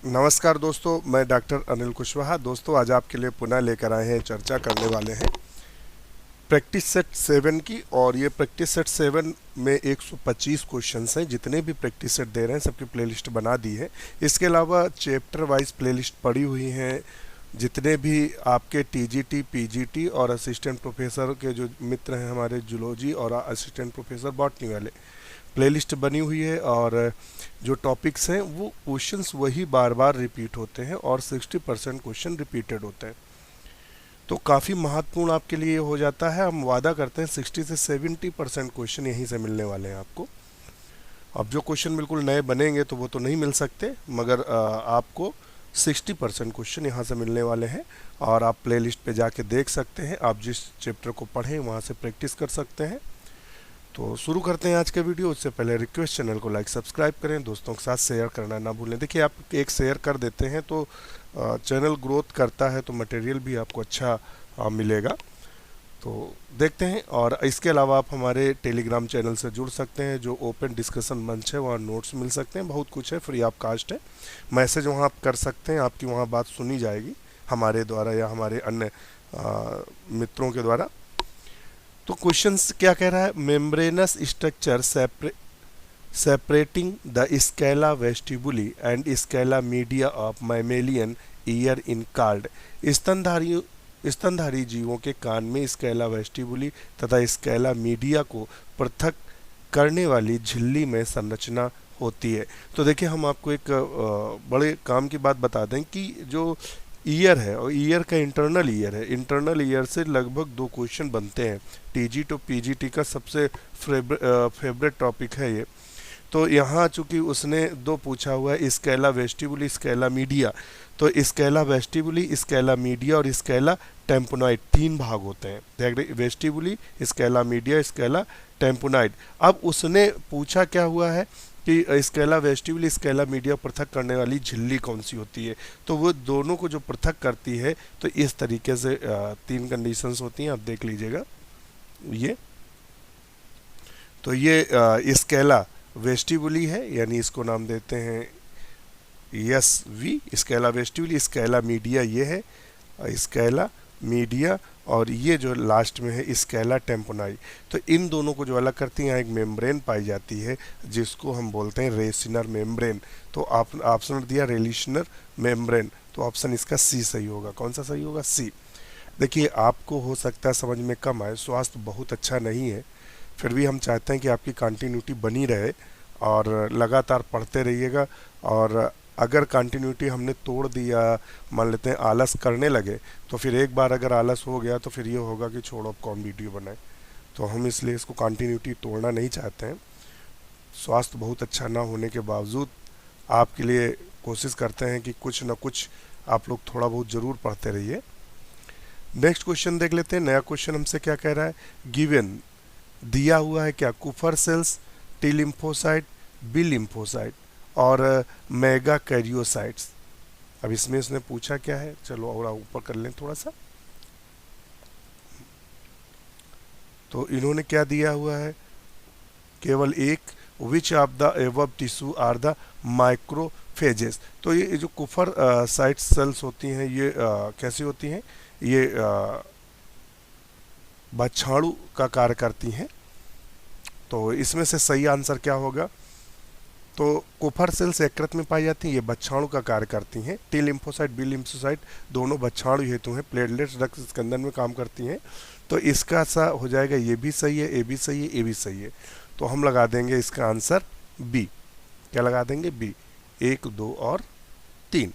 नमस्कार दोस्तों, मैं डॉक्टर अनिल कुशवाहा। दोस्तों, आज आपके लिए पुनः लेकर आए हैं, चर्चा करने वाले हैं प्रैक्टिस सेट 7 की। और ये प्रैक्टिस सेट 7 में 125 क्वेश्चंस हैं। जितने भी प्रैक्टिस सेट दे रहे हैं सबकी प्लेलिस्ट बना दी है। इसके अलावा चैप्टर वाइज प्लेलिस्ट पड़ी हुई हैं। जितने भी आपके टीजीटी, पीजीटी और असिस्टेंट प्रोफेसर के जो मित्र हैं हमारे, जूलॉजी और असिस्टेंट प्रोफेसर बॉटनी वाले, प्लेलिस्ट बनी हुई है। और जो टॉपिक्स हैं वो क्वेश्चंस वही बार बार रिपीट होते हैं और 60% क्वेश्चन रिपीटेड होते हैं। तो काफ़ी महत्वपूर्ण आपके लिए हो जाता है। हम वादा करते हैं 60 से 70% क्वेश्चन यहीं से मिलने वाले हैं आपको। अब जो क्वेश्चन बिल्कुल नए बनेंगे तो वो तो नहीं मिल सकते, मगर आपको 60% क्वेश्चन यहाँ से मिलने वाले हैं। और आप प्लेलिस्ट पे जाके देख सकते हैं। आप जिस चैप्टर को पढ़ें वहाँ से प्रैक्टिस कर सकते हैं। तो शुरू करते हैं आज के वीडियो। उससे पहले रिक्वेस्ट, चैनल को लाइक सब्सक्राइब करें, दोस्तों के साथ शेयर करना ना भूलें। देखिए, आप एक शेयर कर देते हैं तो चैनल ग्रोथ करता है, तो मटेरियल भी आपको अच्छा मिलेगा। तो देखते हैं। और इसके अलावा आप हमारे टेलीग्राम चैनल से जुड़ सकते हैं, जो ओपन डिस्कशन मंच है, वहाँ नोट्स मिल सकते हैं, बहुत कुछ है, फ्री ऑफ कास्ट है। मैसेज वहाँ आप कर सकते हैं, आपकी वहाँ बात सुनी जाएगी हमारे द्वारा या हमारे अन्य मित्रों के द्वारा। तो क्वेश्चंस क्या कह रहा है? Membranous structure separating the scala vestibuli and scala media of mammalian ear in card. स्तनधारी जीवों के कान में स्केला वेस्टिबुली तथा स्केला मीडिया को पृथक करने वाली झिल्ली में संरचना होती है। तो देखिए, हम आपको एक बड़े काम की बात बता दें कि जो ईयर है, और ईयर का इंटरनल ईयर है, इंटरनल ईयर से लगभग 2 क्वेश्चन बनते हैं। टीजी तो पीजीटी का सबसे फेवरेट टॉपिक है ये। तो यहाँ चूंकि उसने 2 पूछा हुआ है, स्केला वेस्टिबुली, स्केला मीडिया। तो स्केला वेस्टिबुली, स्केला मीडिया और स्केला टेम्पोनाइड 3 भाग होते हैं। Vestibuli, scala media, Scala टेम्पोनाइड। अब उसने पूछा क्या हुआ है कि स्केला वेस्टिबुली, स्केला मीडिया पृथक करने वाली झिल्ली कौन सी होती है। तो वो दोनों को जो पृथक करती है, तो इस तरीके से 3 कंडीशंस होती हैं, आप देख लीजिएगा। ये तो ये स्केला वेस्टिबुली है, यानी इसको नाम देते हैं S V, scala vestibuli. Scala media ये है, स्केला मीडिया। और ये जो लास्ट में है स्केला टेम्पोनाई। तो इन दोनों को जो अलग करती है, यहाँ एक मेम्ब्रेन पाई जाती है जिसको हम बोलते हैं रेसिनर मेम्ब्रेन। तो आप ऑप्शन दिया रेलिशनर मेम्ब्रेन, तो ऑप्शन इसका सी सही होगा। कौन सा सही होगा? सी। देखिए, आपको हो सकता है समझ में कम आए, स्वास्थ्य बहुत अच्छा नहीं है, फिर भी हम चाहते हैं कि आपकी कंटिन्यूटी बनी रहे और लगातार पढ़ते रहिएगा। और अगर कंटिन्यूटी हमने तोड़ दिया, मान लेते हैं आलस करने लगे, तो फिर एक बार अगर आलस हो गया तो फिर ये होगा कि छोड़ो, अब कौन वीडियो बनाए। तो हम इसलिए इसको कंटिन्यूटी तोड़ना नहीं चाहते हैं। स्वास्थ्य बहुत अच्छा ना होने के बावजूद आपके लिए कोशिश करते हैं कि कुछ ना कुछ आप लोग थोड़ा बहुत ज़रूर पढ़ते रहिए। नेक्स्ट क्वेश्चन देख लेते हैं। नया क्वेश्चन हमसे क्या कह रहा है? गिवन दिया हुआ है क्या? Kupffer cells, T lymphocyte, B lymphocyte और मेगा कैरियोसाइट्स। अब इसमें इसने पूछा क्या है, चलो और ऊपर कर लें थोड़ा सा। तो इन्होंने क्या दिया हुआ है? केवल एक, which of the above tissue are the macrophages. तो ये जो कुफर साइट सेल्स होती हैं, ये कैसी होती हैं? ये बछाड़ू का कार्य करती हैं। तो इसमें से सही आंसर क्या होगा? तो कुफर सेल्स यकृत में पाई जाती हैं, ये बछाड़ू का कार्य करती हैं। टी लिम्फोसाइट, बी लिम्फोसाइट दोनों बछाड़ू हेतु हैं, प्लेटलेट्स रक्त स्कंदन में काम करती हैं। तो इसका सा हो जाएगा, ये भी सही है, ए भी सही है, ए भी सही है। तो हम लगा देंगे इसका आंसर बी। क्या लगा देंगे? बी। 1, 2 और 3।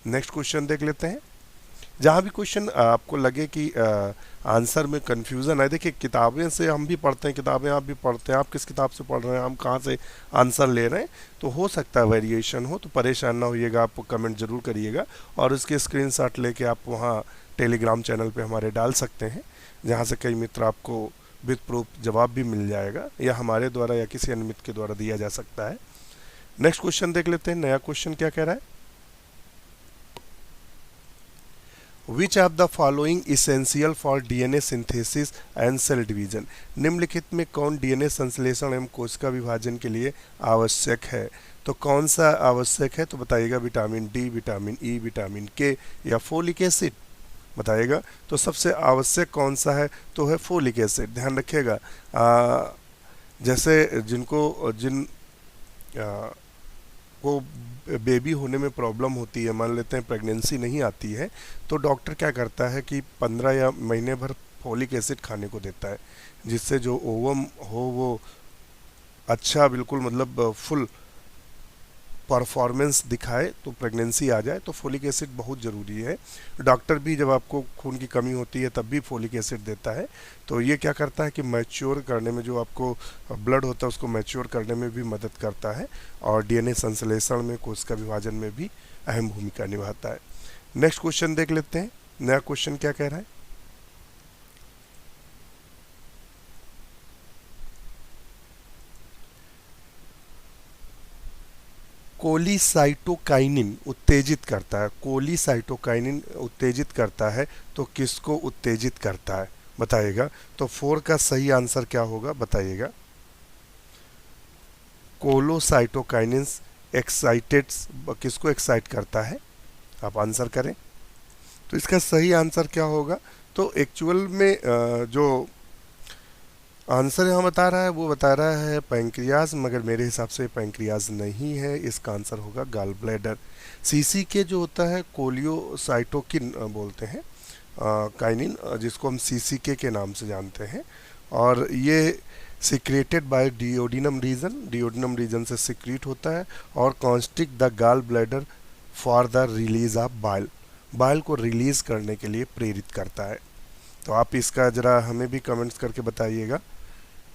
नेक्स्ट क्वेश्चन देख लेते हैं। जहाँ भी क्वेश्चन आपको लगे कि आंसर में कन्फ्यूज़न है, देखिए किताबें से हम भी पढ़ते हैं, किताबें आप भी पढ़ते हैं, आप किस किताब से पढ़ रहे हैं, हम कहाँ से आंसर ले रहे हैं, तो हो सकता है वेरिएशन हो। तो परेशान ना होइएगा, आप कमेंट ज़रूर करिएगा और उसके स्क्रीनशॉट लेके आप वहाँ टेलीग्राम चैनल पे हमारे डाल सकते हैं, जहाँ से कई मित्र आपको विद प्रूफ जवाब भी मिल जाएगा, या हमारे द्वारा या किसी अन्य मित्र के द्वारा दिया जा सकता है। नेक्स्ट क्वेश्चन देख लेते हैं। नया क्वेश्चन क्या कह रहा है? Which of the following essential for DNA synthesis and cell division, निम्नलिखित में कौन डीएनए संश्लेषण एवं कोशिका विभाजन के लिए आवश्यक है? तो कौन सा आवश्यक है? तो बताइएगा vitamin D, vitamin E, vitamin के या फोलिक एसिड, बताइएगा। तो सबसे आवश्यक कौन सा है? तो है फोलिक एसिड। ध्यान रखिएगा, जैसे जिन को बेबी होने में प्रॉब्लम होती है, मान लेते हैं प्रेगनेंसी नहीं आती है, तो डॉक्टर क्या करता है कि 15 या महीने भर फोलिक एसिड खाने को देता है, जिससे जो ओवम हो वो अच्छा बिल्कुल मतलब फुल परफॉर्मेंस दिखाए, तो प्रेगनेंसी आ जाए। तो फोलिक एसिड बहुत ज़रूरी है। डॉक्टर भी जब आपको खून की कमी होती है तब भी फोलिक एसिड देता है। तो ये क्या करता है कि मैच्योर करने में, जो आपको ब्लड होता है उसको मैच्योर करने में भी मदद करता है, और डीएनए संश्लेषण में, कोशिका विभाजन में भी अहम भूमिका निभाता है। नेक्स्ट क्वेश्चन देख लेते हैं। नया क्वेश्चन क्या कह रहा है? कोलीसाइटोकाइनिन उत्तेजित करता है, कोलीसाइटोकाइनिन उत्तेजित करता है, तो किसको उत्तेजित करता है? बताइएगा। तो 4 का सही आंसर क्या होगा? बताइएगा। कोलोसाइटोकाइनिन एक्साइटेड, किसको एक्साइट करता है? आप आंसर करें। तो इसका सही आंसर क्या होगा? तो एक्चुअल में जो आंसर यहाँ बता रहा है वो बता रहा है पैंक्रियाज, मगर मेरे हिसाब से पैंक्रियाज नहीं है। इसका आंसर होगा गॉल ब्लैडर। सीसी के जो होता है कोलियोसाइटोकिन बोलते हैं, काइनिन, जिसको हम सीसीके के नाम से जानते हैं, और ये secreted by duodenum region, duodenum region से सिक्रीट होता है, और constrict the gall bladder for the release of bile, bile को रिलीज करने के लिए प्रेरित करता है। तो आप इसका जरा हमें भी कमेंट्स करके बताइएगा।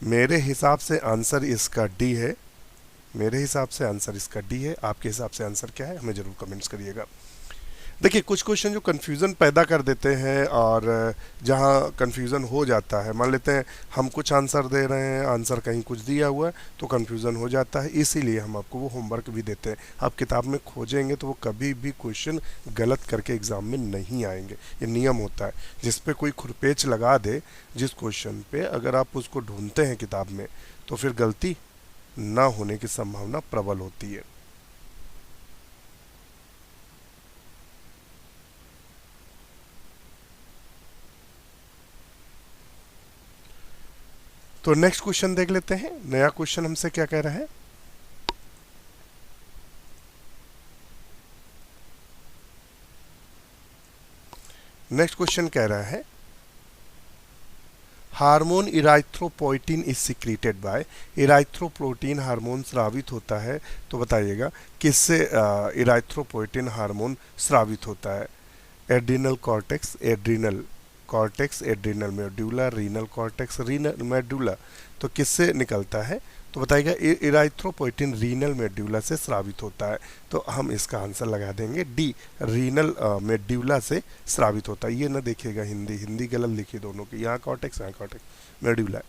मेरे हिसाब से आंसर इसका डी है, मेरे हिसाब से आंसर इसका डी है। आपके हिसाब से आंसर क्या है? हमें जरूर कमेंट्स करिएगा। देखिए, कुछ क्वेश्चन जो कन्फ्यूज़न पैदा कर देते हैं, और जहाँ कन्फ्यूज़न हो जाता है, मान लेते हैं हम कुछ आंसर दे रहे हैं, आंसर कहीं कुछ दिया हुआ है, तो कन्फ्यूज़न हो जाता है। इसीलिए हम आपको वो होमवर्क भी देते हैं। आप किताब में खोजेंगे तो वो कभी भी क्वेश्चन गलत करके एग्ज़ाम में नहीं आएंगे। ये नियम होता है। जिस पे कोई खुरपेच लगा दे, जिस क्वेश्चन पे, अगर आप उसको ढूंढते हैं किताब में, तो फिर गलती ना होने की संभावना प्रबल होती है। तो नेक्स्ट क्वेश्चन देख लेते हैं। नया क्वेश्चन हमसे क्या कह रहा है? नेक्स्ट क्वेश्चन कह रहा है hormone erythropoietin is secreted by, erythropoietin hormone स्रावित होता है, तो बताइएगा किससे इराइथ्रोपोइटिन हार्मोन स्रावित होता है? Adrenal cortex, adrenal cortex, adrenal medulla, renal cortex, renal medulla. तो किससे निकलता है? तो बताइएगा इराइथ्रोपोइटिन रीनल मेडुला से स्रावित होता है। तो हम इसका आंसर लगा देंगे डी, रीनल मेडुला से स्रावित होता है। ये ना देखिएगा, हिंदी हिंदी गलत लिखी दोनों की, यहाँ कॉर्टेक्स यहाँ कॉर्टेक्स, मेडुला।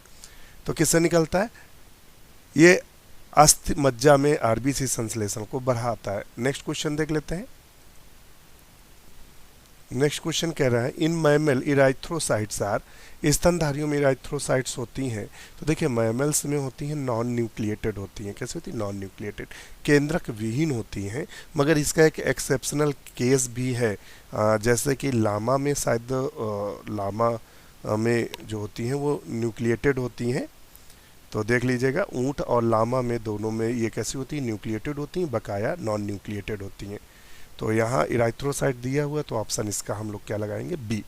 तो किससे निकलता है? ये अस्थि मज्जा में आरबीसी संश्लेषण को बढ़ाता है। नेक्स्ट क्वेश्चन देख लेते हैं। नेक्स्ट क्वेश्चन कह रहा है इन मैमल इराइथ्रोसाइट्स आर, स्तनधारियों में इराइथ्रोसाइट्स होती हैं। तो देखिए, मैमल्स में होती हैं नॉन न्यूक्लिएटेड होती हैं। कैसे होती है? नॉन न्यूक्लिएटेड, केंद्रक विहीन होती हैं। मगर इसका एक एक्सेप्शनल केस भी है, जैसे कि लामा में, शायद लामा में जो होती हैं वो न्यूक्लिएटेड होती हैं। तो देख लीजिएगा, ऊंट और लामा में, दोनों में ये कैसी होती है? न्यूक्लिएटेड होती हैं, बकाया नॉन न्यूक्लिएटेड होती हैं। तो यहाँ इराइथ्रोसाइट दिया हुआ, तो ऑप्शन इसका हम लोग क्या लगाएंगे? B.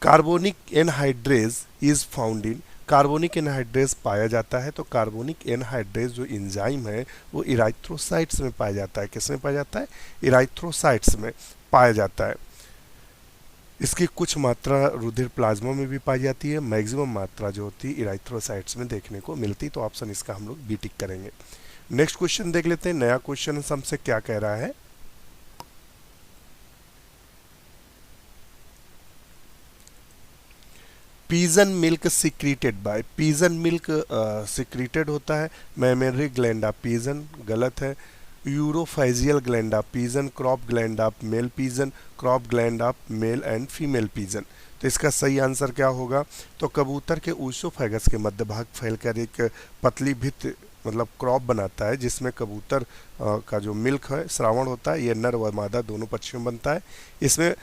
Carbonic anhydrase is found in, carbonic anhydrase पाया जाता है। तो कार्बोनिक एनहाइड्रेज जो इंजाइम है वो इराइथ्रोसाइट्स में पाया जाता है। किस में पाया जाता है? इराइथ्रोसाइट्स में पाया जाता है। इसकी कुछ मात्रा रुधिर प्लाज्मा में भी पाई जाती है, मैक्सिमम मात्रा जो होती है इराइथ्रोसाइट्स में देखने को मिलती। तो ऑप्शन इसका हम लोग बी टिक करेंगे। नेक्स्ट क्वेश्चन देख लेते हैं। नया क्वेश्चन हमसे क्या कह रहा है? Pigeon milk secreted by, pigeon milk secreted होता है मैमेरी ग्लैंड ऑफ पीजन, गलत है। Uropygial gland of pigeon, crop gland of male pigeon, crop gland of male and female pigeon. तो इसका सही आंसर क्या होगा? तो कबूतर के ऊसोफेगस के मध्य भाग फैलकर एक पतली भित्त मतलब क्रॉप बनाता है, जिसमें कबूतर का जो मिल्क है श्रावण होता है, ये नर व मादा दोनों पक्षियों में बनता है। इसमें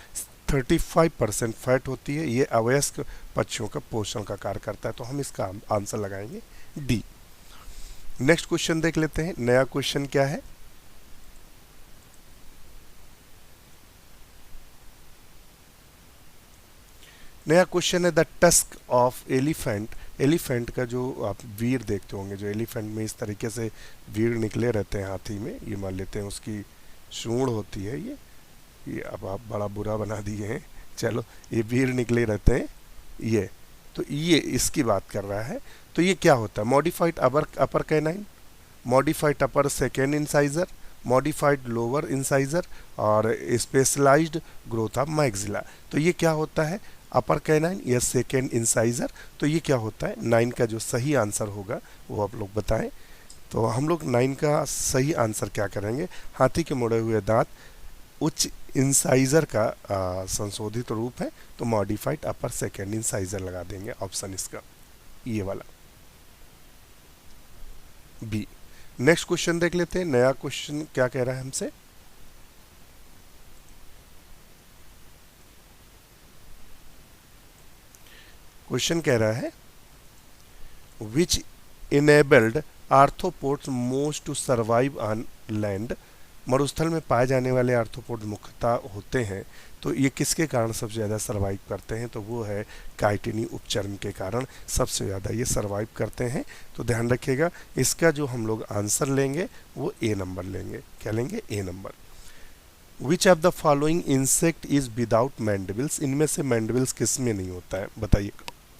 35% फैट होती है। ये अवयस्क पक्षियों का पोषण का कार्य करता है। तो हम इसका आंसर लगाएंगे डी। नेक्स्ट क्वेश्चन देख लेते हैं। नया क्वेश्चन क्या है? नया क्वेश्चन है the tusk of elephant. Elephant का जो आप वीर देखते होंगे, जो एलिफेंट में इस तरीके से वीर निकले रहते हैं हाथी में, ये मान लेते हैं उसकी सूंड होती है। ये अब आप बड़ा बुरा बना दिए हैं, चलो ये वीर निकले रहते हैं ये, तो ये इसकी बात कर रहा है। तो ये क्या होता है? Modified upper canine, modified upper second incisor, modified lower incisor और स्पेशलाइज्ड ग्रोथ ऑफ मैक्सिला। तो ये क्या होता है? अपर कैनाइन या सेकेंड इंसाइजर। तो ये क्या होता है? 9 का जो सही आंसर होगा वो आप लोग बताएं। तो हम लोग 9 का सही आंसर क्या करेंगे? हाथी के मुड़े हुए दांत उच्च इंसाइजर का संशोधित रूप है, तो मॉडिफाइड अपर सेकेंड इंसाइजर लगा देंगे ऑप्शन इसका ये वाला बी। नेक्स्ट क्वेश्चन देख लेते हैं। नया क्वेश्चन क्या कह रहा है हमसे? क्वेश्चन कह रहा है which enabled arthropods most to survive on land. मरुस्थल में पाए जाने वाले आर्थ्रोपोड मुख्यतः होते हैं, तो ये किसके कारण सबसे ज़्यादा सर्वाइव करते हैं? तो वो है काइटिनी उपचर्म के कारण सबसे ज़्यादा ये सर्वाइव करते हैं। तो ध्यान रखिएगा, इसका जो हम लोग आंसर लेंगे वो ए नंबर लेंगे। क्या लेंगे? A number. Which of the following insect is without mandibles. इनमें से मैंडिबल्स किस में नहीं होता है? बताइए।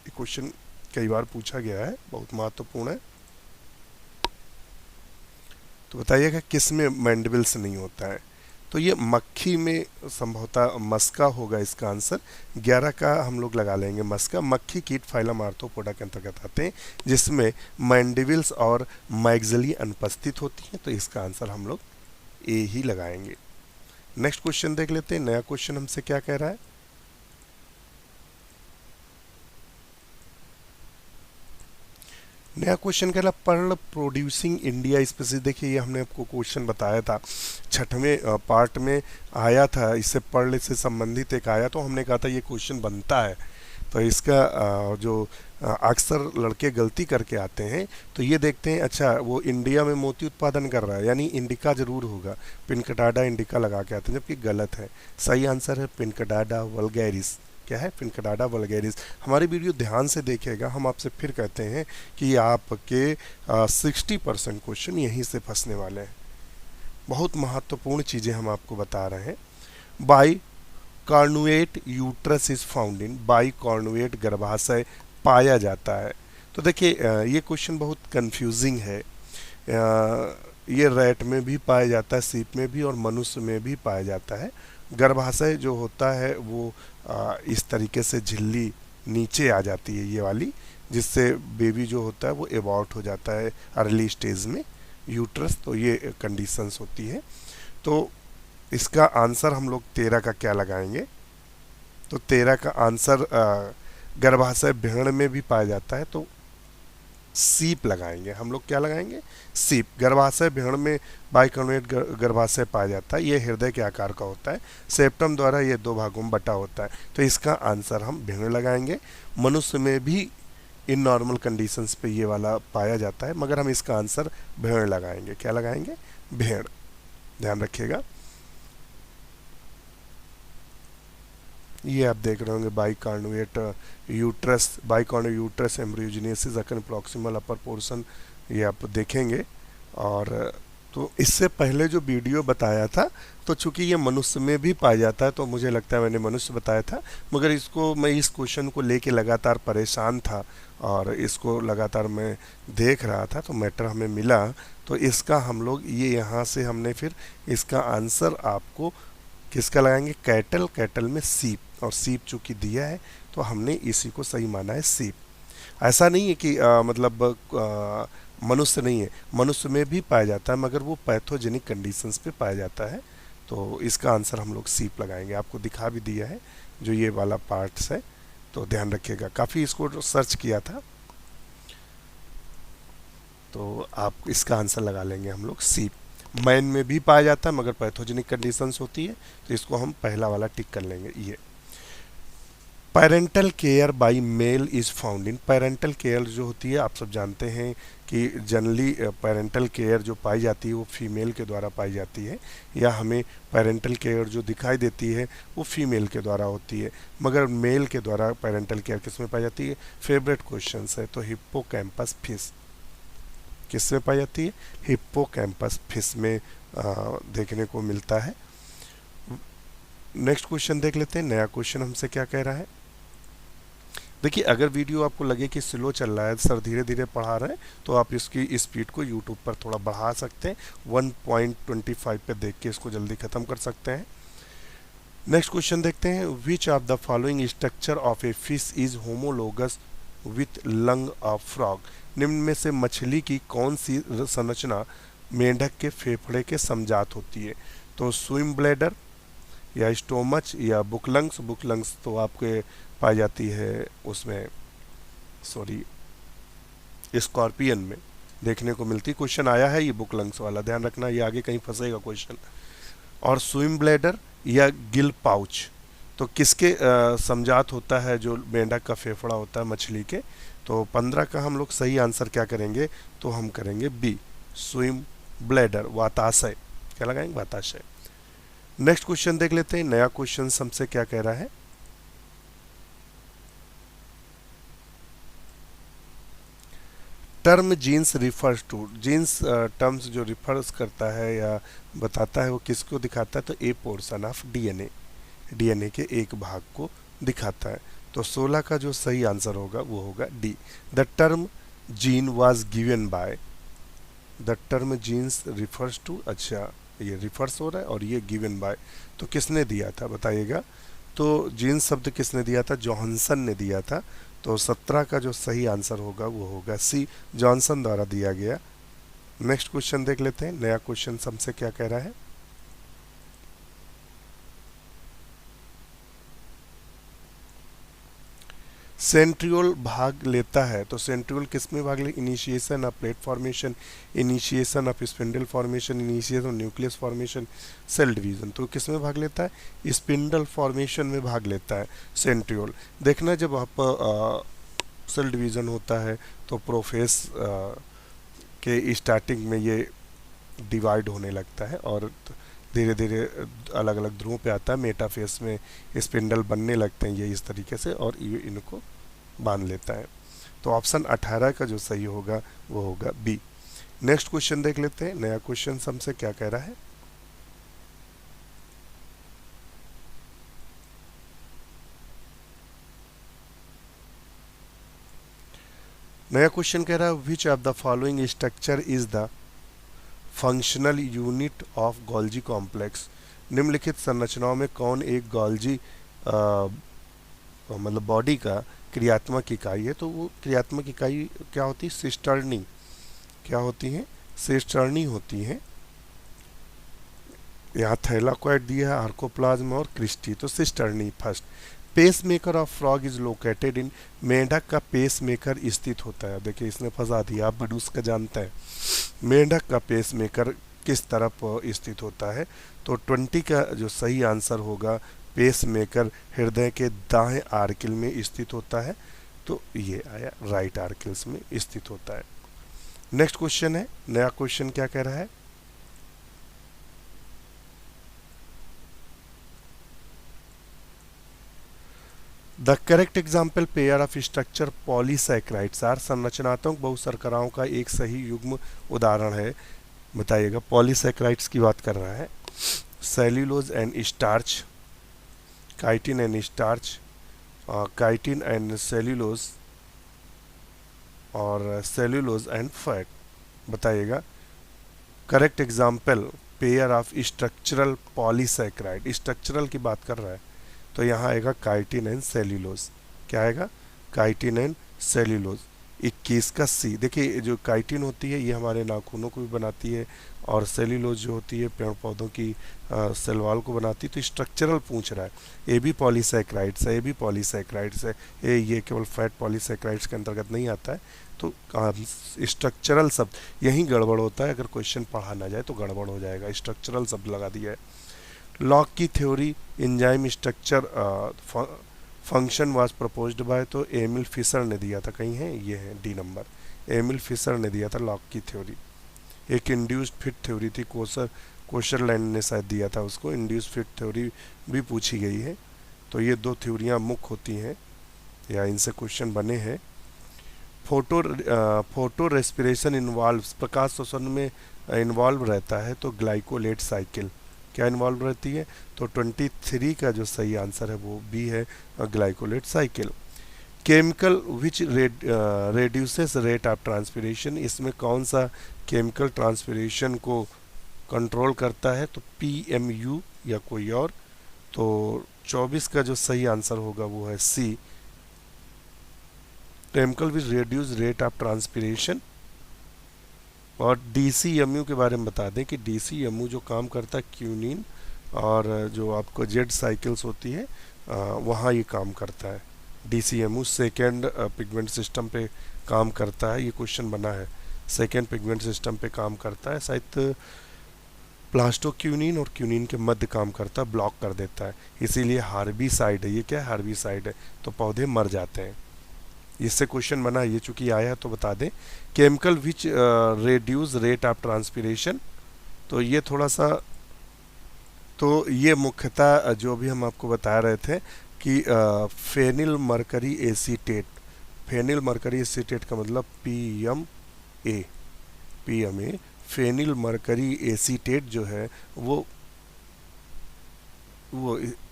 ये क्वेश्चन कई बार पूछा गया है, बहुत महत्वपूर्ण है। तो बताइएगा किस में मैंडिबल्स नहीं होता है? तो ये मक्खी में संभवतः मस्का होगा इसका आंसर। 11 का हम लोग लगा लेंगे मस्का। मक्खी कीट फाइलम आर्थ्रोपोडा के अंतर्गत आते हैं, जिसमें मैंडिबल्स और मैग्जिली अनुपस्थित होती हैं। तो इसका आंसर हम लोग ए ही लगाएंगे। नेक्स्ट क्वेश्चन देख लेते हैं। नया क्वेश्चन हमसे क्या कह रहा है? नया क्वेश्चन कह रहा पर्ल प्रोड्यूसिंग इंडिया स्पीसीज। देखिए ये हमने आपको क्वेश्चन बताया था, 6वें पार्ट में आया था, इससे पर्ल से संबंधित एक आया, तो हमने कहा था ये क्वेश्चन बनता है। तो इसका जो अक्सर लड़के गलती करके आते हैं, तो ये देखते हैं अच्छा वो इंडिया में मोती उत्पादन कर रहा है, यानी इंडिका जरूर होगा, पिनकटाडा इंडिका लगा के आते हैं, जबकि गलत है। सही आंसर है पिनकटाडा वल्गैरिस। क्या है? पिनकटाडा वल्गैरिस। हमारी वीडियो ध्यान से देखिएगा, हम आपसे फिर कहते हैं कि आपके 60% क्वेश्चन यहीं से फंसने वाले हैं। बहुत महत्वपूर्ण चीज़ें हम आपको बता रहे हैं। Bicornuate uterus is found in. Bicornuate गर्भाशय पाया जाता है। तो देखिए ये क्वेश्चन बहुत कंफ्यूजिंग है। ये रैट में भी पाया जाता है, सीप में भी और मनुष्य में भी पाया जाता है। गर्भाशय जो होता है वो इस तरीके से झिल्ली नीचे आ जाती है ये वाली, जिससे बेबी जो होता है वो एबॉर्ट हो जाता है अर्ली स्टेज में यूट्रस। तो ये कंडीशंस होती है। तो इसका आंसर हम लोग 13 का क्या लगाएंगे? तो 13 का आंसर गर्भाशय भेड़ में भी पाया जाता है, तो सीप लगाएंगे हम लोग। क्या लगाएंगे? सीप। गर्भाशय भेड़ में बाइकॉर्नुएट गर्भाशय पाया जाता है। ये हृदय के आकार का होता है, सेप्टम द्वारा ये 2 भागों में बटा होता है। तो इसका आंसर हम भेड़ लगाएंगे। मनुष्य में भी इन नॉर्मल कंडीशंस पे ये वाला पाया जाता है, मगर हम इसका आंसर भेड़ लगाएंगे। क्या लगाएंगे? भेड़। ध्यान रखिएगा। ये आप देख रहे होंगे bicornuate uterus, bicornuate uterus embryogenesis अकन प्रॉक्सिमल अपर पोर्शन, ये आप देखेंगे। और तो इससे पहले जो वीडियो बताया था, तो चूंकि ये मनुष्य में भी पाया जाता है, तो मुझे लगता है मैंने मनुष्य बताया था, मगर इसको मैं इस क्वेश्चन को लेके लगातार परेशान था और इसको लगातार मैं देख रहा था, तो मैटर हमें मिला। तो इसका हम लोग ये यहाँ से हमने फिर इसका आंसर आपको किसका लगाएंगे? कैटल। कैटल में सीप, और सीप चूंकि दिया है तो हमने इसी को सही माना है, सीप। ऐसा नहीं है कि मतलब मनुष्य नहीं है, मनुष्य में भी पाया जाता है मगर वो पैथोजेनिक कंडीशंस पे पाया जाता है। तो इसका आंसर हम लोग सीप लगाएंगे। आपको दिखा भी दिया है जो ये वाला पार्ट्स है, तो ध्यान रखिएगा। काफ़ी इसको सर्च किया था, तो आप इसका आंसर लगा लेंगे हम लोग सीप। मैन में भी पाया जाता है मगर पैथोजेनिक कंडीशंस होती है, तो इसको हम पहला वाला टिक कर लेंगे। ये parental care by male is found in. Parental care जो होती है आप सब जानते हैं कि जनरली पेरेंटल केयर जो पाई जाती है वो फीमेल के द्वारा पाई जाती है, या हमें पेरेंटल केयर जो दिखाई देती है वो फीमेल के द्वारा होती है, मगर मेल के द्वारा पेरेंटल केयर किस में पाई जाती है? फेवरेट क्वेश्चन है, तो हिप्पोकैम्पस फिश किस में पाई जाती है? हिप्पोकैम्पस फिश में देखने को मिलता है। नेक्स्ट क्वेश्चन देख लेते हैं। नया क्वेश्चन हमसे क्या कह रहा है? देखिए, अगर वीडियो आपको लगे कि स्लो चल रहा है, सर धीरे धीरे पढ़ा रहे हैं, तो आप इसकी स्पीड को यूट्यूब पर थोड़ा बढ़ा सकते हैं। 1.25 पे देख के इसको जल्दी ख़त्म कर सकते हैं। नेक्स्ट क्वेश्चन देखते हैं। विच of the following structure of a fish is homologous with lung of frog. निम्न में से मछली की कौन सी संरचना मेंढक के फेफड़े के समजात होती है? तो स्विम ब्लैडर, या स्टोमच, या बुकलंग्स। बुकलंग्स तो आपके पाई जाती है उसमें, सॉरी, स्कॉर्पियन में देखने को मिलती। क्वेश्चन आया है ये बुकलंग्स वाला, ध्यान रखना, ये आगे कहीं फंसेगा क्वेश्चन। और स्विम ब्लैडर या गिल पाउच, तो किसके समजात होता है जो मेंढक का फेफड़ा होता है मछली के? तो 15 का हम लोग सही आंसर क्या करेंगे? तो हम करेंगे बी, स्विम ब्लैडर, वाताशय। क्या लगाएंगे? वाताशय। नेक्स्ट क्वेश्चन देख लेते हैं। नया क्वेश्चन हमसे क्या कह रहा है? Term genes refers to. Genes terms जो रिफर्स करता है या बताता है वो किसको दिखाता है? तो ए पोर्शन ऑफ डीएनए, डीएनए के एक भाग को दिखाता है। तो 16 का जो सही आंसर होगा वो होगा D, the term gene was given by. The term genes refers to, अच्छा ये रिफर्स हो रहा है और ये गिवन बाय, तो किसने दिया था बताइएगा? तो जीन्स शब्द किसने दिया था? जॉनसन ने दिया था। तो 17 का जो सही आंसर होगा वो होगा सी, जॉनसन द्वारा दिया गया। नेक्स्ट क्वेश्चन देख लेते हैं। नया क्वेश्चन हमसे क्या कह रहा है? सेंट्रियोल भाग लेता है, तो सेंट्रियोल किस में भाग ले? Initiation of plate formation, initiation of spindle formation, initiation of nucleus formation, cell division. तो किस में भाग लेता है? स्पिंडल फॉर्मेशन में भाग लेता है सेंट्रियोल। देखना, जब आप सेल डिवीजन होता है तो प्रोफेस के स्टार्टिंग में ये डिवाइड होने लगता है और धीरे धीरे अलग अलग ध्रुवों पे आता है। मेटाफेस में स्पिंडल बनने लगते हैं ये इस तरीके से, और ये इनको बांध लेता है। तो ऑप्शन 18 का जो सही होगा वो होगा बी। नेक्स्ट क्वेश्चन देख लेते हैं। नया क्वेश्चन हमसे क्या कह रहा है? नया क्वेश्चन कह रहा है which of the following structure is the functional unit of Golgi complex. निम्नलिखित संरचनाओं में कौन एक गोल्जी मतलब बॉडी का क्रियात्मक इकाई है? तो वो क्रियात्मक इकाई क्या होती है? सिस्टर्नी। क्या होती है? सिस्टर्नी होती है। यहाँ थैलाकॉइड दिया है, आर्कोप्लाज्म और क्रिस्टी, तो cisternae first. Pacemaker of frog is located in. मेंढक का पेस मेकर स्थित होता है। देखिए इसने फंसा दिया, आप बडूस का जानते हैं। मेंढक का पेस मेकर किस तरफ स्थित होता है? तो 20 का जो सही आंसर होगा, पेस मेकर हृदय के दाएं आर्किल में स्थित होता है। तो ये आया, राइट आर्किल्स में स्थित होता है। नेक्स्ट क्वेश्चन है। नया क्वेश्चन क्या कह रहा है? The correct example pair of structure polysaccharides are. संरचनात्मक बहुशर्कराओं का एक सही युग्म उदाहरण है, बताइएगा। पॉलीसैकेराइड्स की बात कर रहा है। Cellulose and starch, chitin and starch, chitin and cellulose, और सेल्यूलोज एंड फैट, बताइएगा। Correct example pair of structural polysaccharide, structural की बात कर रहा है, तो यहाँ आएगा काइटिन एंड सेल्यूलोज। क्या आएगा? Chitin and cellulose. 21 का सी। देखिए जो काइटिन होती है ये हमारे नाखूनों को भी बनाती है, और सेल्यूलोज जो होती है पेड़ पौधों की सेल वॉल को बनाती है। तो स्ट्रक्चरल पूछ रहा है। ए भी पॉलीसैकेराइड्स है, ए भी पॉलीसैकेराइड्स है, ये केवल फैट पॉलीसैकेराइड्स के अंतर्गत नहीं आता है। तो स्ट्रक्चरल शब्द यहीं गड़बड़ होता है, अगर क्वेश्चन पढ़ा ना जाए तो गड़बड़ हो जाएगा। स्ट्रक्चरल शब्द लगा दिया है। लॉक की theory enzyme structure function was proposed by, तो एमिल फिशर ने दिया था, कहीं है ये है डी नंबर, एमिल फिशर ने दिया था लॉक की थ्योरी। एक इंड्यूस्ड फिट थ्योरी थी, कोशरलैंड ने शायद दिया था उसको। इंड्यूस्ड फिट थ्योरी भी पूछी गई है। तो ये दो थ्योरियाँ मुख्य होती हैं या इनसे क्वेश्चन बने हैं। फोटो रेस्पिरेशन इन्वॉल्व, प्रकाश श्वसन में इन्वॉल्व रहता है तो ग्लाइकोलेट साइकिल क्या इन्वॉल्व रहती है, तो 23 का जो सही आंसर है वो बी है, glycolate cycle. Chemical which reduces rate of transpiration, इसमें कौन सा केमिकल ट्रांसपिरेशन को कंट्रोल करता है, तो PMU या कोई और। तो 24 का जो सही आंसर होगा वो है C, chemical which reduce rate of transpiration. और DCMU के बारे में बता दें कि DCMU जो काम करता है क्यूनिन, और जो आपको जेड साइकिल्स होती है वहाँ ये काम करता है। DCMU सेकेंड पिगमेंट सिस्टम पे काम करता है, ये क्वेश्चन बना है, सेकेंड पिगमेंट सिस्टम पे काम करता है, शायद प्लास्टोक्यूनिन और क्यूनिन के मध्य काम करता है, ब्लॉक कर देता है, इसीलिए हार्बिसाइड है। ये क्या है, हार्बिसाइड है, तो पौधे मर जाते हैं। इससे क्वेश्चन बना है, ये चूंकि आया है तो बता दें। Chemical which reduce rate of transpiration, तो ये थोड़ा सा, तो ये मुख्यतः जो भी हम आपको बता रहे थे कि phenyl mercury acetate, phenyl mercury acetate का मतलब PMA, फेनिल मरकरी एसीटेट जो है वो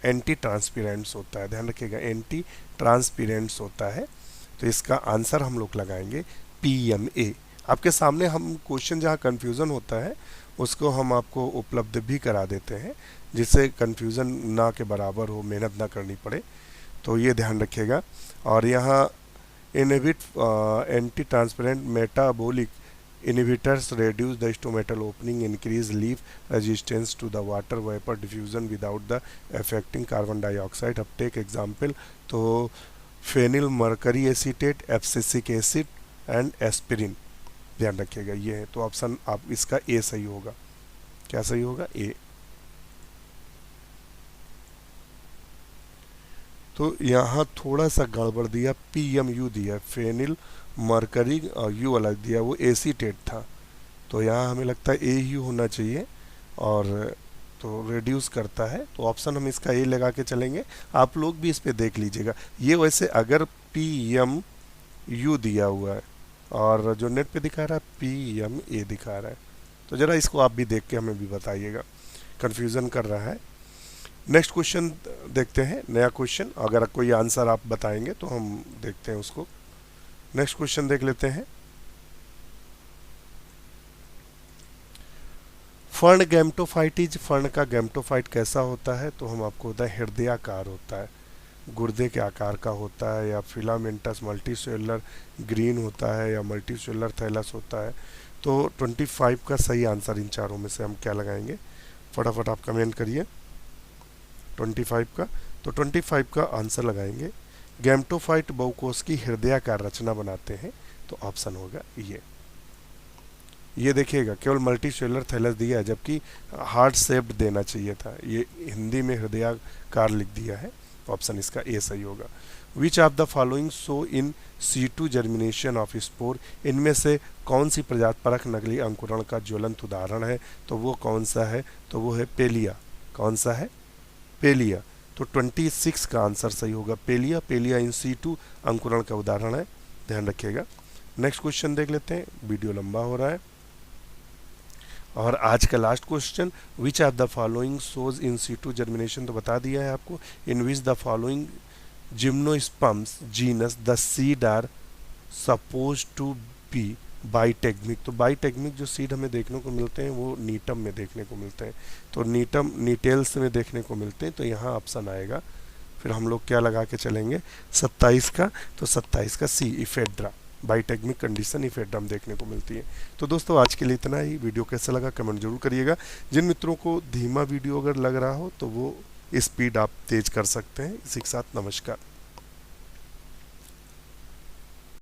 एंटी ट्रांसपेरेंट्स होता है, ध्यान रखिएगा, एंटी ट्रांसपेरेंट्स होता है। तो इसका आंसर हम लोग लगाएंगे PMA। आपके सामने हम क्वेश्चन जहाँ कन्फ्यूज़न होता है उसको हम आपको उपलब्ध भी करा देते हैं, जिससे कन्फ्यूज़न ना के बराबर हो, मेहनत ना करनी पड़े। तो ये ध्यान रखिएगा। और यहाँ inhibit anti transparent metabolic inhibitors reduce the stomatal opening, increase leaf resistance to the water vapor diffusion without the affecting carbon dioxide uptake। Example तो phenyl mercury acetate, abscisic acid and aspirin, ध्यान रखिएगा ये है। तो option आप इसका ए सही होगा। क्या सही होगा, ए। तो यहाँ थोड़ा सा गड़बड़ दिया, PMU दिया, फेनिल मरकरी, और यू अलग दिया, वो एसीटेट था। तो यहाँ हमें लगता है AU होना चाहिए, और तो रिड्यूस करता है, तो ऑप्शन हम इसका ए लगा के चलेंगे। आप लोग भी इस पे देख लीजिएगा। ये वैसे अगर PMU दिया हुआ है और जो नेट पे दिखा रहा है PMA दिखा रहा है, तो ज़रा इसको आप भी देख के हमें भी बताइएगा, कन्फ्यूज़न कर रहा है। नेक्स्ट क्वेश्चन देखते हैं, नया क्वेश्चन। अगर कोई आंसर आप बताएंगे तो हम देखते हैं उसको। नेक्स्ट क्वेश्चन देख लेते हैं। फर्ण गैमेटोफाइट, फर्ण का गैमेटोफाइट कैसा होता है, तो हम आपको बताएं हृदयाकार होता है, गुर्दे के आकार का होता है, या फिलामेंटस मल्टीसेलुलर ग्रीन होता है, या मल्टीसेलुलर थैलस होता है। तो 25 का सही आंसर इन चारों में से हम क्या लगाएंगे, फटाफट आप कमेंट करिए। 25 का, तो 25 का आंसर लगाएंगे गैमेटोफाइट बहुकोष की हृदयाकार रचना बनाते हैं, तो ऑप्शन होगा ये देखिएगा, केवल मल्टीसेलुलर थैलस दिया है, जबकि हार्ट शेप्ड देना चाहिए था, ये हिंदी में हृदयाकार लिख दिया है, तो ऑप्शन इसका ए सही होगा। विच of the following so in C2 germination of spore, इनमें से कौन सी प्रजाति परख नकली अंकुरण का ज्वलंत उदाहरण है, तो वो कौन सा है, तो वो है पेलिया। कौन सा है, पेलिया। तो 26 का आंसर सही होगा, पेलिया। पेलिया इन C2 अंकुरण का उदाहरण है, ध्यान रखिएगा। नेक्स्ट क्वेश्चन देख लेते हैं, वीडियो लंबा हो रहा है। और आज का last question, which of the following shows in C2 germination, तो बता दिया है आपको। In which the following gymnosperms genus the seed are suppose to be bitegmic, तो बाइटेगमिक जो सीड हमें देखने को मिलते हैं वो नीटम में देखने को मिलते हैं, तो नीटम नीटेल्स में देखने को मिलते हैं, तो यहाँ ऑप्शन आएगा। फिर हम लोग क्या लगा के चलेंगे, 27 का, तो 27 का सी, इफेड्रा। बाइटैगमिक कंडीशन इफेक्ट हम देखने को मिलती है। तो दोस्तों आज के लिए इतना ही। वीडियो कैसा लगा कमेंट जरूर करिएगा। जिन मित्रों को धीमा वीडियो अगर लग रहा हो तो वो स्पीड आप तेज कर सकते हैं। इसी के साथ नमस्कार।